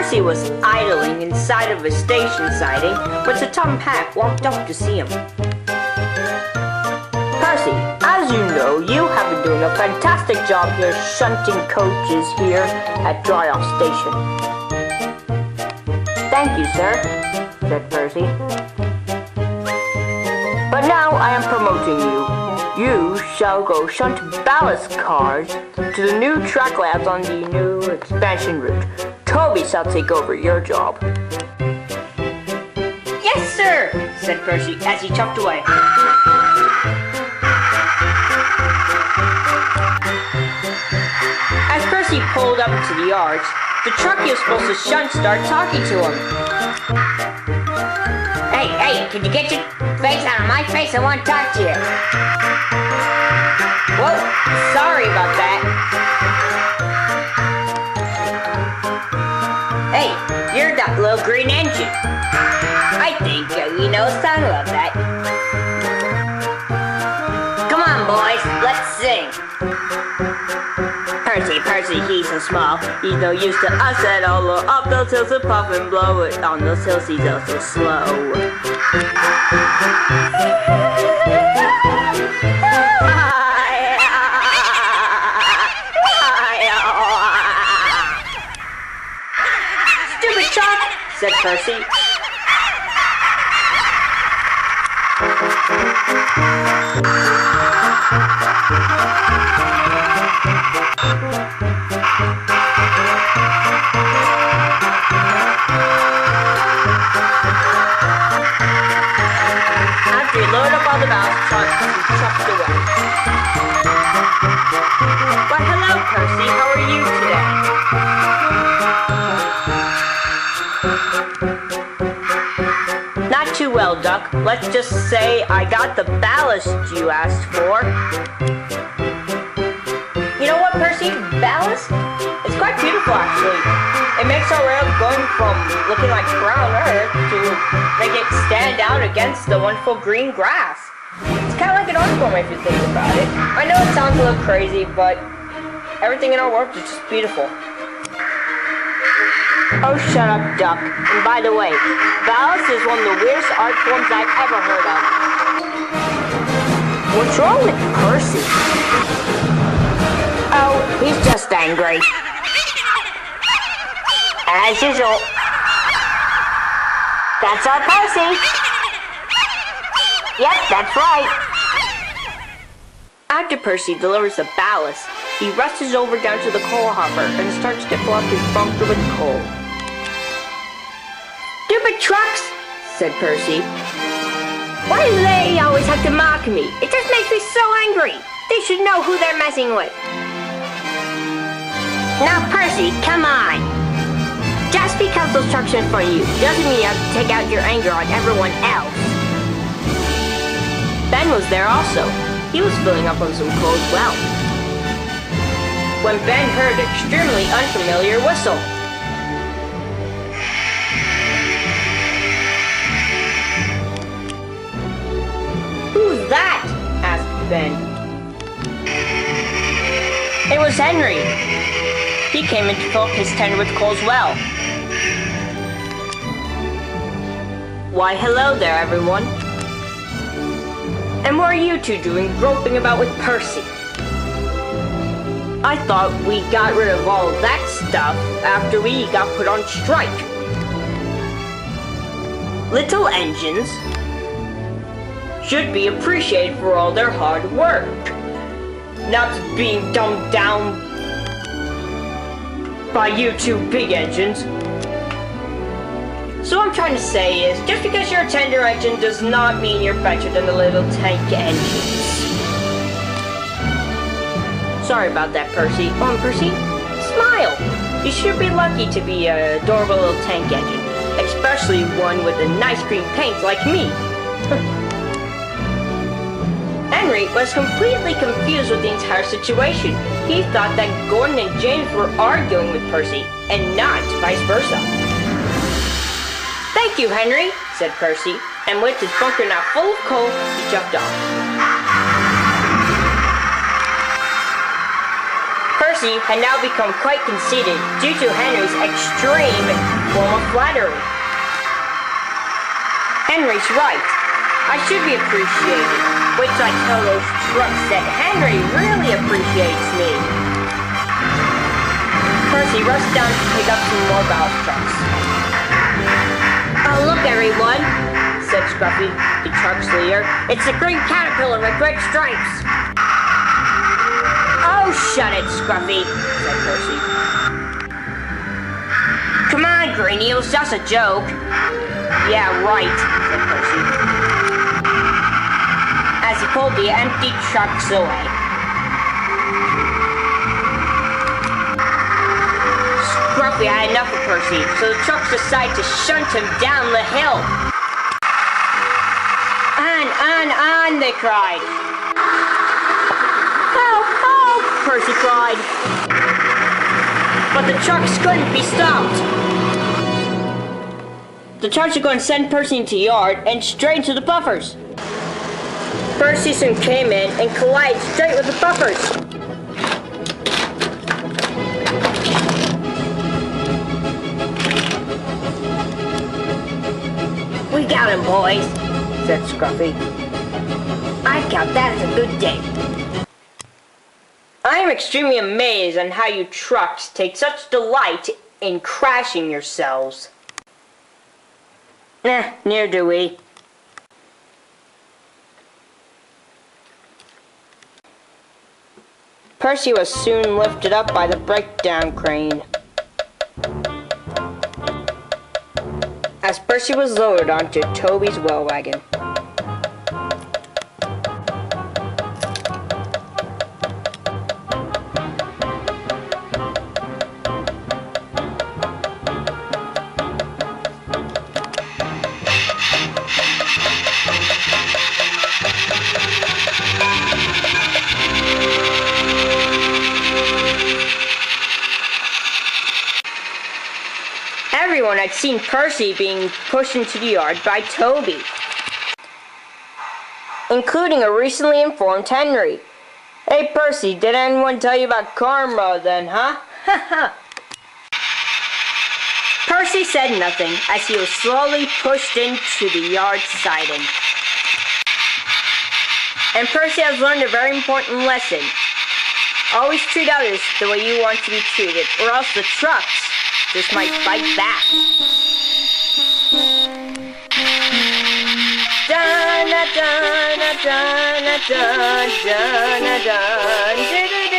Percy was idling inside of a station siding when the Tom Hack walked up to see him. Percy, as you know, you have been doing a fantastic job here shunting coaches here at Dry-Off Station. Thank you, sir, said Percy. But now I am promoting you. You shall go shunt ballast cars to the new track labs on the new expansion route. Toby shall take over your job. Yes, sir, said Percy as he chopped away. As Percy pulled up to the yards, the truck he was supposed to shunt started talking to him. Hey, can you get your face out of my face? I want to talk to you. Whoa, sorry about that. Hey, you're that little green engine. I think you know the sound of that. Come on, boys, let's sing. Percy, he's so small. He's no use to us at all. Up those hills and puff and blow it. On those hills he's also slow. Stupid truck, said Percy. After he loaded up all the ballast trucks, he chucked away. Why, hello, Percy. How are you today? Not too well, Duck. Let's just say I got the ballast you asked for. You know what, Percy? Ballast? It's quite beautiful, actually. It makes our rails going from looking like brown earth to make it stand out against the wonderful green grass. It's kind of like an art form if you think about it. I know it sounds a little crazy, but everything in our world is just beautiful. Oh, shut up, Duck. And by the way, ballast is one of the weirdest art forms I've ever heard of. What's wrong with Percy? Oh, he's just angry. As usual. That's our Percy. Yep, that's right. After Percy delivers the ballast, he rushes over down to the coal hopper and starts to fill up his bunker with coal. Stupid trucks, said Percy. Why do they always have to mock me? It just makes me so angry. They should know who they're messing with. Now, Percy, come on. Just because those trucks are in front of you doesn't mean you have to take out your anger on everyone else. Ben was there also. He was filling up on some coal as well. When Ben heard an extremely unfamiliar whistle. Who's that? Asked Ben. It was Henry. He came in to fill up his tent with coal as well. Why, hello there, everyone. And what are you two doing groping about with Percy? I thought we got rid of all that stuff after we got put on strike. Little engines should be appreciated for all their hard work, not being dumbed down by you two big engines. So what I'm trying to say is, just because you're a tender engine does not mean you're better than the little tank engines. Sorry about that, Percy. Come on, Percy. Smile. You should be lucky to be an adorable little tank engine, especially one with a nice green paint like me. Henry was completely confused with the entire situation. He thought that Gordon and James were arguing with Percy, and not vice versa. Thank you, Henry, said Percy, and with his bunker now full of coal, he jumped off. Percy had now become quite conceited due to Henry's extreme form of flattery. Henry's right. I should be appreciated. Wait till I tell those trucks that Henry really appreciates me. Percy rushed down to pick up some more Ballest trucks. Oh, look everyone, said Scruffy, the truck's leader. It's the green caterpillar with red stripes. Oh, shut it, Scruffy, said Percy. Come on, Greenie, it was just a joke. Yeah, right, said Percy, as he pulled the empty trucks away. Scruffy had enough of Percy, so the trucks decided to shunt him down the hill. On, they cried. Help, help, Percy cried. But the trucks couldn't be stopped. The trucks are going to send Percy into the yard and straight into the buffers. Percy soon came in and collided straight with the buffers. We got him, boys, said Scruffy. I count that as a good day. I am extremely amazed on how you trucks take such delight in crashing yourselves. Neither do we. Percy was soon lifted up by the breakdown crane. As Percy was lowered onto Toby's well wagon. Everyone had seen Percy being pushed into the yard by Toby, including a recently informed Henry. Hey Percy, did anyone tell you about karma then, huh? Percy said nothing as he was slowly pushed into the yard siding. And Percy has learned a very important lesson. Always treat others the way you want to be treated, or else the trucks just might fight back. Dun dun dun dun dun dun dun dun dun.